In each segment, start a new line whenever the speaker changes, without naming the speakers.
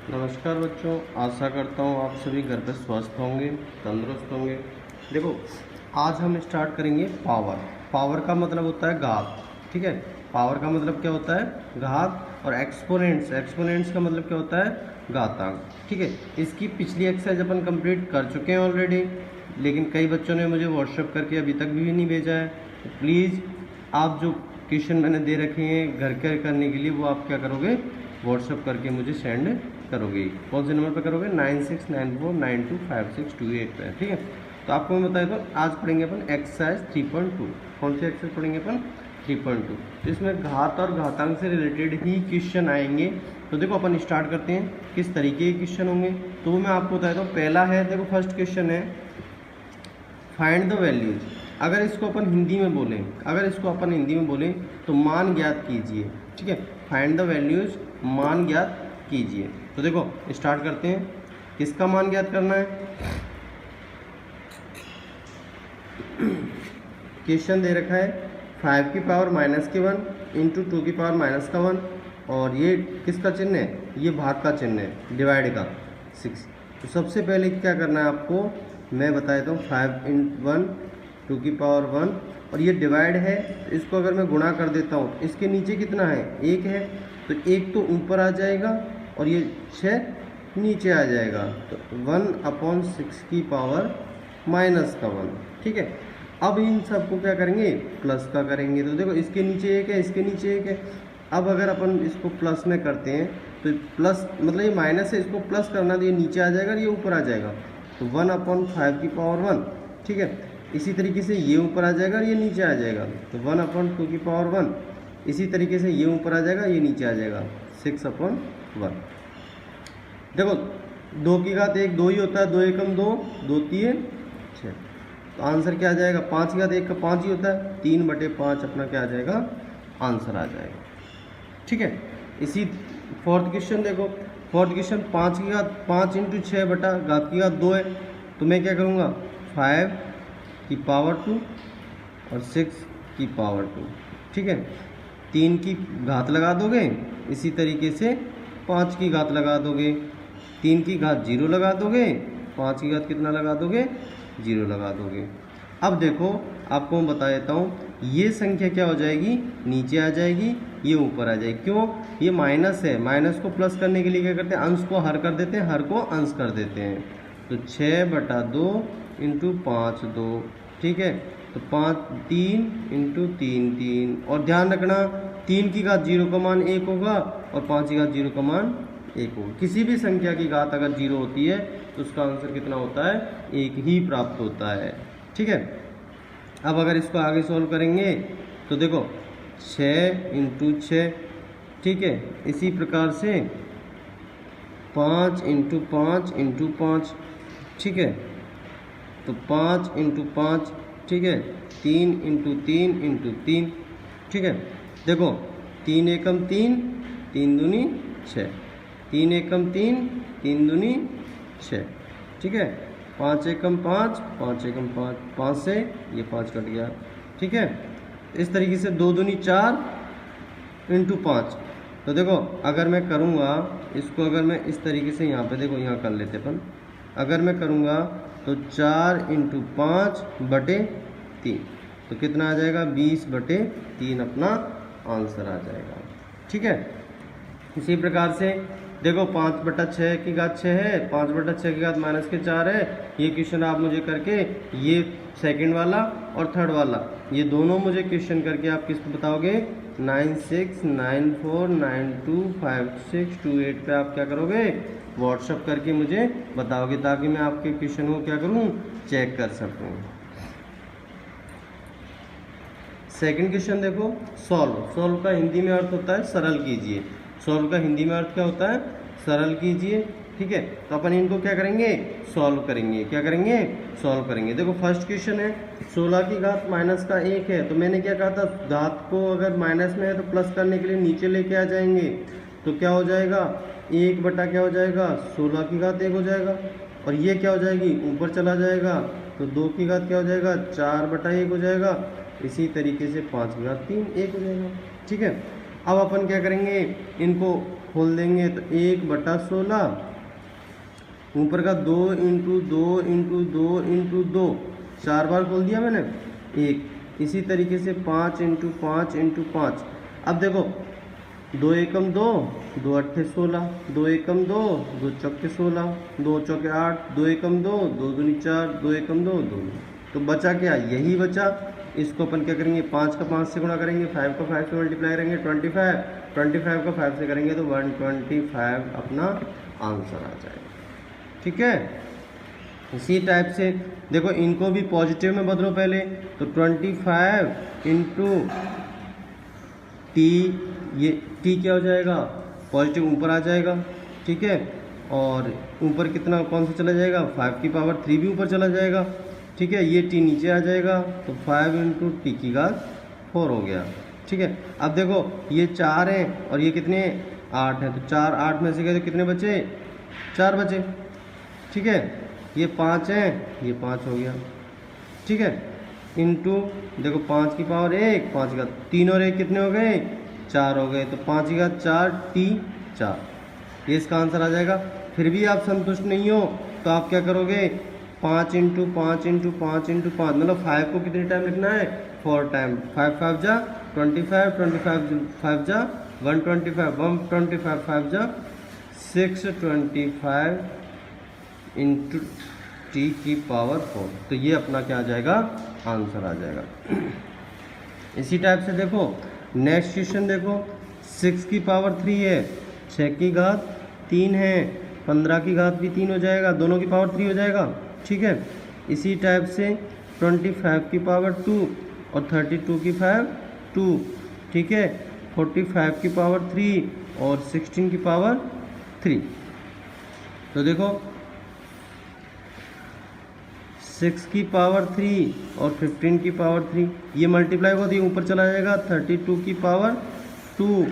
नमस्कार बच्चों, आशा करता हूँ आप सभी घर पे स्वस्थ होंगे, तंदुरुस्त होंगे। देखो, आज हम स्टार्ट करेंगे पावर। पावर का मतलब होता है घात, ठीक है। पावर का मतलब क्या होता है? घात। और एक्सपोनेंट्स, एक्सपोनेंट्स का मतलब क्या होता है? घातांक, ठीक है। इसकी पिछली एक्सरसाइज अपन कंप्लीट कर चुके हैं ऑलरेडी, लेकिन कई बच्चों ने मुझे व्हाट्सएप करके अभी तक भी नहीं भेजा है। तो प्लीज़ आप जो क्वेश्चन मैंने दे रखे हैं घर के करने के लिए, वो आप क्या करोगे? व्हाट्सएप करके मुझे सेंड करोगे। कौन से नंबर पर करोगे? 9694925628 पर, ठीक है। तो आपको मैं बताया तो आज पढ़ेंगे अपन एक्सरसाइज 3.2। कौन सी एक्सरसाइज पढ़ेंगे अपन? 3.2। तो इसमें घात और घातांक से रिलेटेड ही क्वेश्चन आएंगे। तो देखो अपन स्टार्ट करते हैं, किस तरीके के क्वेश्चन होंगे तो वो मैं आपको बताया हूँ। पहला है, देखो फर्स्ट क्वेश्चन है फाइंड द वैल्यूज। अगर इसको अपन हिंदी में बोलें, तो मान ज्ञात कीजिए, ठीक है। फाइंड द वैल्यूज, मान ज्ञात कीजिए। तो देखो स्टार्ट करते हैं, किसका मान ज्ञात करना है। क्वेश्चन दे रखा है 5 की पावर -1 इंटू 2 की पावर -1, और ये किसका चिन्ह है? ये भाग का चिन्ह है, डिवाइड का 6। तो सबसे पहले क्या करना है आपको, मैं बता देता हूँ। 5 × 1 2 की पावर 1, और ये डिवाइड है, तो इसको अगर मैं गुणा कर देता हूँ, इसके नीचे कितना है? 1 है, तो 1 तो ऊपर आ जाएगा और ये 6 नीचे आ जाएगा। तो 1/6 की पावर -1, ठीक है। अब इन सबको क्या करेंगे? प्लस का करेंगे। तो देखो इसके नीचे 1 है, इसके नीचे 1 है। अब अगर अपन इसको प्लस में करते हैं तो प्लस मतलब ये माइनस है, इसको प्लस करना तो ये नीचे आ जाएगा और ये ऊपर आ जाएगा। तो 1/5 की पावर 1, ठीक है। इसी तरीके से ये ऊपर आ जाएगा और ये नीचे आ जाएगा। तो 1/2 की पावर 1, इसी तरीके से ये ऊपर आ जाएगा, ये नीचे आ जाएगा 6/1। देखो 2 की घात 1 2 ही होता है, 2 एकम 2, 2 3 6। तो आंसर क्या आ जाएगा? 5 की घात 1 का 5 ही होता है, 3/5 अपना क्या आ जाएगा? आंसर आ जाएगा, ठीक है। इसी फोर्थ क्वेश्चन देखो, फोर्थ क्वेश्चन 5 की घात 5 × 6 बटा घात की घात 2 है। तो मैं क्या करूँगा? 5 की पावर 2 और 6 की पावर 2, ठीक है। 3 की घात लगा दोगे, इसी तरीके से 5 की घात लगा दोगे। 3 की घात 0 लगा दोगे, 5 की घात कितना लगा दोगे? 0 लगा दोगे। अब देखो आपको मैं बता देता हूँ, ये संख्या क्या हो जाएगी? नीचे आ जाएगी, ये ऊपर आ जाएगी। क्यों? ये माइनस है, माइनस को प्लस करने के लिए क्या करते हैं? अंश को हर कर देते हैं, हर को अंश कर देते हैं। तो 6/2 × 5 2, ठीक है। तो 3 × 3 3, और ध्यान रखना 3 की घात 0 का मान 1 होगा और 5 की घात 0 का मान 1 होगा। किसी भी संख्या की घात अगर 0 होती है तो उसका आंसर कितना होता है? 1 ही प्राप्त होता है, ठीक है। अब अगर इसको आगे सॉल्व करेंगे तो देखो 6 × 6, ठीक है। इसी प्रकार से 5 × 5 × 5, ठीक है। तो 5 × 5, ठीक है। 3 × 3 × 3, ठीक है। देखो 3 एकम 3, 3 दूनी 6, 3 एकम 3, 3 दूनी 6, ठीक है। 5 एकम 5, 5 एकम 5, 5 से ये 5 कट गया, ठीक है। इस तरीके से 2 दूनी 4 × 5। तो देखो अगर मैं करूँगा इसको, अगर मैं इस तरीके से यहाँ पे देखो, यहाँ कर लेते अपन। अगर मैं करूँगा तो 4 × 5/3, तो कितना आ जाएगा? 20/3 अपना आंसर आ जाएगा, ठीक है। इसी प्रकार से देखो 5/6 की घात 6 है, 5/6 की घात -4 है। ये क्वेश्चन आप मुझे करके, ये सेकंड वाला और थर्ड वाला, ये दोनों मुझे क्वेश्चन करके आप किसको बताओगे? 9694925628 पे आप क्या करोगे? व्हाट्सअप करके मुझे बताओगे, ताकि मैं आपके क्वेश्चन को क्या करूँ? चेक कर सकूँ। सेकंड क्वेश्चन देखो, सॉल्व। सॉल्व का हिंदी में अर्थ होता है सरल कीजिए। सॉल्व का हिंदी में अर्थ क्या होता है? सरल कीजिए, ठीक है। तो अपन इनको क्या करेंगे? सॉल्व करेंगे। क्या करेंगे? सॉल्व करेंगे। देखो फर्स्ट क्वेश्चन है 16 की घात -1 है। तो मैंने क्या कहा था? घात को अगर माइनस में है तो प्लस करने के लिए नीचे लेके आ जाएंगे। तो क्या हो जाएगा? 1 बटा क्या हो जाएगा? 16 की घात 1 हो जाएगा, और ये क्या हो जाएगी? ऊपर चला जाएगा। तो 2 की घात क्या हो जाएगा? 4/1 हो जाएगा। इसी तरीके से 5 की घात 3 1 हो जाएगा, ठीक है। अब अपन क्या करेंगे, इनको खोल देंगे तो 1/16 ऊपर का 2 × 2 × 2 × 2 4 बार खोल दिया मैंने 1। इसी तरीके से 5 × 5 × 5। अब देखो 2 एकम 2, 2 अट्ठे 16, 2 एकम 2, 2 चौके 16, 2 चौके 8, 2 एकम 2, 2 दूनी 4, 2 एकम 2, 2। तो बचा क्या, यही बचा। इसको अपन क्या करेंगे, 5 का 5 से गुणा करेंगे, 5 का 5 से मल्टीप्लाई करेंगे, 25, 25 का 5 से करेंगे तो 125 अपना आंसर आ जाएगा। ठीक है, इसी टाइप से देखो इनको भी पॉजिटिव में बदलो पहले, तो 25 × t, ये t क्या हो जाएगा, पॉजिटिव ऊपर आ जाएगा। ठीक है, और ऊपर कितना कौन सा चला जाएगा, 5 की पावर 3 भी ऊपर चला जाएगा। ठीक है, ये t नीचे आ जाएगा तो 5 × t की घात 4 हो गया। ठीक है, अब देखो ये 4 है और ये कितने 8 है, तो 4 8 में से गए तो कितने बचे, 4 बचे। ठीक है, ये 5 है, ये 5 हो गया। ठीक है, इंटू देखो 5 की पावर 1, 5 की घात 3 और 1 कितने हो गए, 4 हो गए, तो 5 की घात 4 t 4, ये इसका आंसर आ जाएगा। फिर भी आप संतुष्ट नहीं हो तो आप क्या करोगे, 5 × 5 × 5 × 5, मतलब 5 को कितने टाइम लिखना है, 4 टाइम। 5 5 जा 25, 25 5 जा 125, 125 5 जा 625 × t की पावर 4। तो ये अपना क्या आ जाएगा, आंसर आ जाएगा। इसी टाइप से देखो नेक्स्ट क्वेश्चन देखो, 6 की पावर 3 है, 6 की घात 3 है, 15 की घात भी 3 हो जाएगा, दोनों की पावर 3 हो जाएगा। ठीक है, इसी टाइप से 25 की पावर 2 और 32 की पावर 2। ठीक है, 45 की पावर 3 और 16 की पावर 3। तो देखो 6 की पावर 3 और 15 की पावर 3 ये मल्टीप्लाई होती है, ऊपर चला जाएगा 32 की पावर 2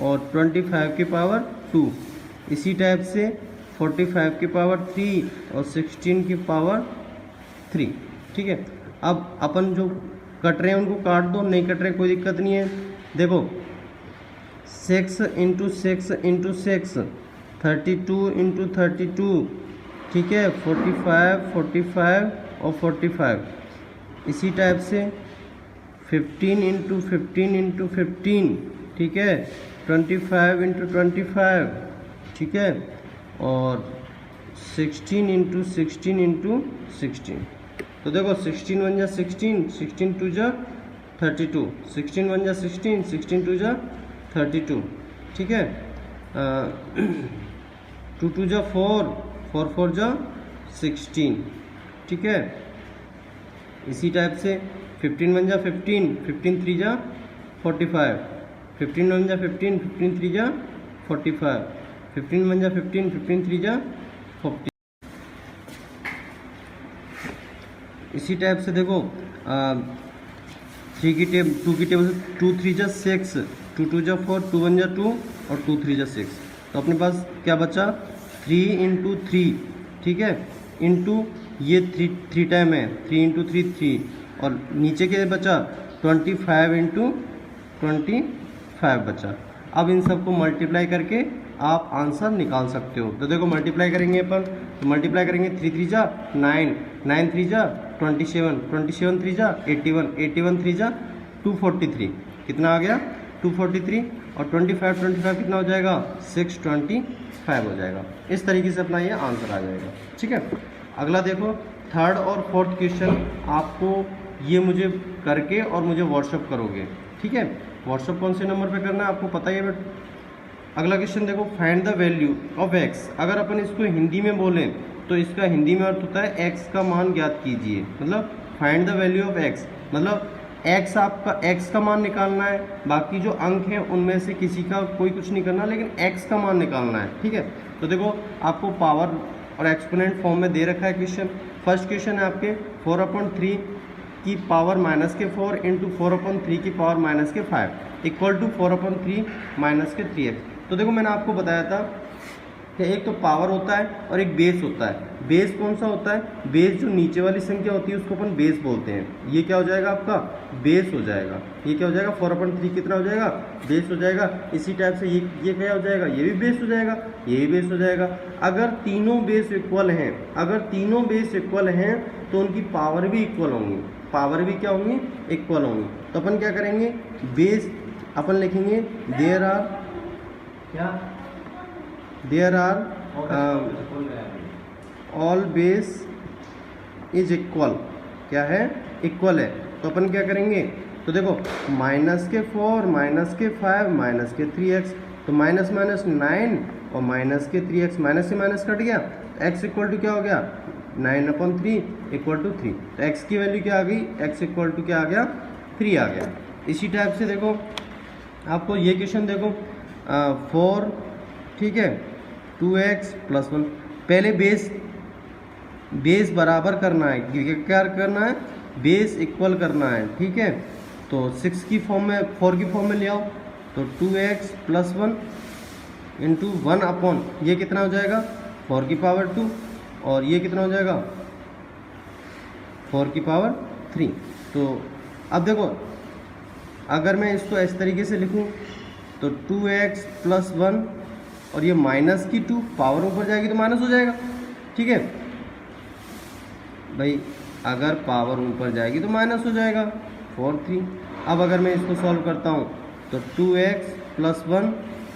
और 25 की पावर 2। इसी टाइप से 45 की पावर 3 और 16 की पावर 3। ठीक है, अब अपन जो कट रहे हैं उनको काट दो, नहीं कट रहे कोई दिक्कत नहीं है। देखो 6 × 6 × 6, 32 × 32। ठीक है, 45 45 और 45। इसी टाइप से 15 × 15 × 15। ठीक है, 25 × 25। ठीक है, और 16 × 16 × 16। तो देखो 16 1 जा 16, 16 2 जा 32, 16 1 जा 16, 16 2 जा 32। ठीक है, 2 2 जा 4, 4 4 जा 16। ठीक है, इसी टाइप से 15 1 जा 15, 15 3 जा 45, 15 1 जा 15, 15 3 जा 45, 15 1 जा 15, 15 3 जा 40। इसी टाइप से देखो 2 की टेबल से 2 3 जा 6, 2 2 जा 4, 2 1 जा 2 और 2 3 जा 6। तो अपने पास क्या बचा, 3 × 3। ठीक है, इंटू ये 3 टाइम है, 3 × 3 3, और नीचे के बचा 25 × 25 बचा। अब इन सबको मल्टीप्लाई करके आप आंसर निकाल सकते हो। तो देखो मल्टीप्लाई करेंगे अपन, तो मल्टीप्लाई करेंगे 3 3 जा 9, 9 3 जा 27, 27 3 जा 81, 81 3 जा 243। कितना आ गया, 243, और 25 25 कितना हो जाएगा, 625 हो जाएगा। इस तरीके से अपना ये आंसर आ जाएगा। ठीक है, अगला देखो थर्ड और फोर्थ क्वेश्चन आपको ये मुझे करके और मुझे व्हाट्सअप करोगे। ठीक है, व्हाट्सअप कौन से नंबर पे करना है आपको पता ही है। बट अगला क्वेश्चन देखो, find the value of x. अगर अपन इसको हिंदी में बोलें तो इसका हिंदी में अर्थ होता है एक्स का मान ज्ञात कीजिए। मतलब find the value of x, मतलब एक्स आपका एक्स का मान निकालना है, बाकी जो अंक हैं उनमें से किसी का कोई कुछ नहीं करना, लेकिन एक्स का मान निकालना है। ठीक है, तो देखो आपको पावर और एक्सपोनेंट फॉर्म में दे रखा है क्वेश्चन। फर्स्ट क्वेश्चन है आपके 4/3 की पावर -4 × 4/3 की पावर -5 इक्वल टू 4/3 -3x। तो देखो मैंने आपको बताया था कि एक तो पावर होता है और एक बेस होता है। बेस कौन सा होता है? बेस जो नीचे वाली संख्या होती है उसको अपन बेस बोलते हैं। ये क्या हो जाएगा आपका? बेस हो जाएगा। ये क्या हो जाएगा? 4/3 कितना हो जाएगा? बेस हो जाएगा। इसी टाइप से ये क्या हो जाएगा? ये भी बेस हो जाएगा, ये भी बेस हो जाएगा। अगर तीनों बेस इक्वल हैं, अगर तीनों बेस इक्वल हैं तो उनकी पावर भी इक्वल होंगी। पावर भी क्या होंगी? इक्वल होंगी। तो अपन क्या करेंगे? बेस अपन लिखेंगे there are all base is equal. क्या है? इक्वल है। तो अपन क्या करेंगे? तो देखो -4 -5 -3x, तो माइनस 9 और -3x, माइनस से माइनस कट गया, x इक्वल टू क्या हो गया? 9/3 इक्वल टू 3। तो x की वैल्यू क्या आ गई? x इक्वल टू क्या आ गया? 3 आ गया। इसी टाइप से देखो आपको ये क्वेश्चन देखो 4, ठीक है, 2x + 1। पहले बेस बराबर करना है, क्या करना है? बेस इक्वल करना है, ठीक है। तो 6 की फॉर्म में, 4 की फॉर्म में ले आओ, तो 2x + 1 × 1/, ये कितना हो जाएगा? 4 की पावर 2, और ये कितना हो जाएगा? 4 की पावर 3। तो अब देखो अगर मैं इसको इस तरीके से लिखूं तो 2x + 1 और ये -2 पावर ऊपर जाएगी तो माइनस हो जाएगा, ठीक है भाई। अगर पावर ऊपर जाएगी तो माइनस हो जाएगा 4 3। अब अगर मैं इसको सॉल्व करता हूँ तो 2x + 1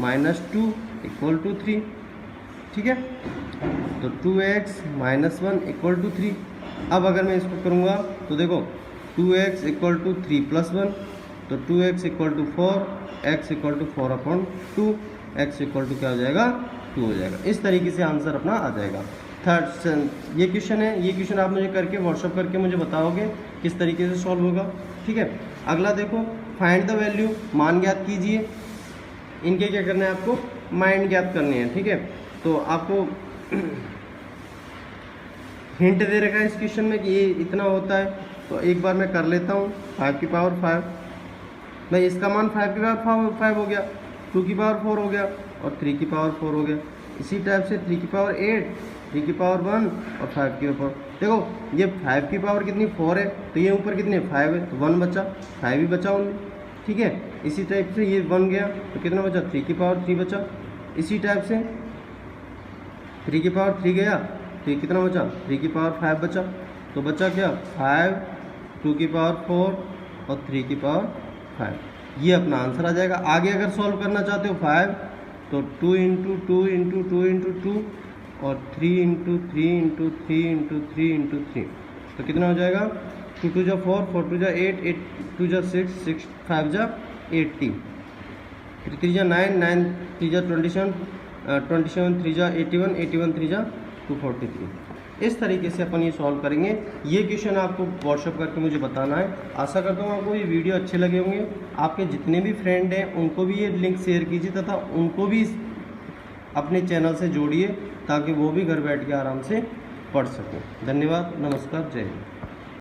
-2 = 3, ठीक है। तो 2x - 1 = 3। अब अगर मैं इसको करूँगा तो देखो 2x = 3 + 1, तो 2x = 4, x = 4/2, x = क्या हो जाएगा? 2 हो जाएगा। इस तरीके से आंसर अपना आ जाएगा। थर्ड ये क्वेश्चन है, ये क्वेश्चन आप मुझे करके व्हाट्सअप करके मुझे बताओगे किस तरीके से सॉल्व होगा, ठीक है। अगला देखो फाइंड द वैल्यू, मान ज्ञात कीजिए। इनके क्या करना है? आपको माइंड ज्ञात करनी है, ठीक है। तो आपको हिंट दे रखा है इस क्वेश्चन में कि ये इतना होता है, तो एक बार मैं कर लेता हूँ। 5 की पावर 5, भाई इसका मान 5 की पावर 5 हो गया, 2 की पावर 4 हो गया और 3 की पावर 4 हो गया। इसी टाइप से 3 की पावर 8, 3 की पावर 1 और 5 की पावर, देखो ये 5 की पावर कितनी? 4 है, तो ये ऊपर कितने? 5 है, तो 1 बचा, 5 ही बचा उनमें, ठीक है। इसी टाइप से ये 1 गया तो कितना बचा? 3 की पावर 3 बचा। इसी टाइप से 3 की पावर 3 गया तो ये कितना बचा? 3 की पावर 5 बचा। तो बचा क्या? 5, 2 की पावर 4 और 3 की पावर 5। ये अपना आंसर आ जाएगा। आगे अगर सॉल्व करना चाहते हो 5, तो 2 × 2 × 2 × 2 और 3 × 3 × 3 × 3 × 3, तो कितना हो जाएगा? 2 2 = 4, 4 2 = 8, 8 2 = 6, 6 5 = 80, 3 3 = 9, 9 3 = 27, 27 3 = 81, 81 3 = 243। इस तरीके से अपन ये सॉल्व करेंगे। ये क्वेश्चन आपको व्हाट्सअप करके मुझे बताना है। आशा करता हूँ आपको ये वीडियो अच्छे लगे होंगे। आपके जितने भी फ्रेंड हैं उनको भी ये लिंक शेयर कीजिए तथा उनको भी अपने चैनल से जोड़िए ताकि वो भी घर बैठ के आराम से पढ़ सकें। धन्यवाद, नमस्कार, जय हिंद।